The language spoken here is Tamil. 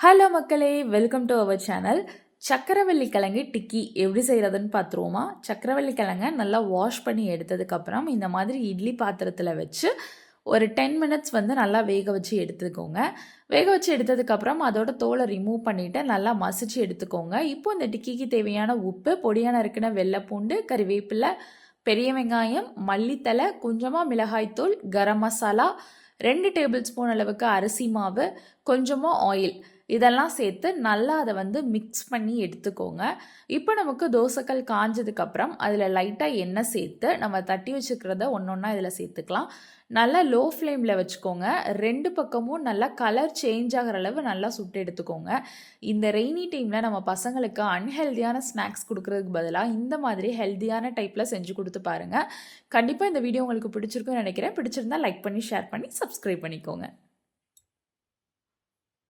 ஹலோ மக்களே, வெல்கம் டு அவர் சேனல். சக்கரவள்ளி கிழங்கு டிக்கி எப்படி செய்கிறதுன்னு பார்த்துருவோமா? சக்கரவள்ளி கிழங்கை நல்லா வாஷ் பண்ணி எடுத்ததுக்கப்புறம் இந்த மாதிரி இட்லி பாத்திரத்தில் வச்சு ஒரு 10 மினிட்ஸ் நல்லா வேக வச்சு எடுத்துக்கோங்க. வேக வச்சு எடுத்ததுக்கப்புறம் அதோட தோலை ரிமூவ் பண்ணிவிட்டு நல்லா மசிச்சு எடுத்துக்கோங்க. இப்போ இந்த டிக்கிக்கு தேவையான உப்பு, பொடியான இருக்கிற வெள்ளைப்பூண்டு, கறிவேப்பிலை, பெரிய வெங்காயம், மல்லித்தலை, கொஞ்சமாக மிளகாய்த்தூள், கரம் மசாலா, 2 டேபிள் ஸ்பூன் அளவுக்கு அரிசி மாவு, கொஞ்சமாக ஆயில் இதெல்லாம் சேர்த்து நல்லா அதை மிக்ஸ் பண்ணி எடுத்துக்கோங்க. இப்போ நமக்கு தோசைக்கல் காஞ்சதுக்கப்புறம் அதில் லைட்டாக எண்ணெய் சேர்த்து நம்ம தட்டி வச்சுக்கிறத ஒன்றா இதில் சேர்த்துக்கலாம். நல்லா லோ ஃப்ளேமில் வச்சுக்கோங்க. 2 பக்கமும் நல்லா கலர் சேஞ்ச் ஆகிற அளவு நல்லா சுட்டு எடுத்துக்கோங்க. இந்த ரெய்னி டைமில் நம்ம பசங்களுக்கு அன்ஹெல்தியான ஸ்நாக்ஸ் கொடுக்குறதுக்கு பதிலாக இந்த மாதிரி ஹெல்த்தியான டைப்பில் செஞ்சு கொடுத்து பாருங்கள். கண்டிப்பாக இந்த வீடியோ உங்களுக்கு பிடிச்சிருக்குன்னு நினைக்கிறேன். பிடிச்சிருந்தா லைக் பண்ணி, ஷேர் பண்ணி, சப்ஸ்கிரைப் பண்ணிக்கோங்க.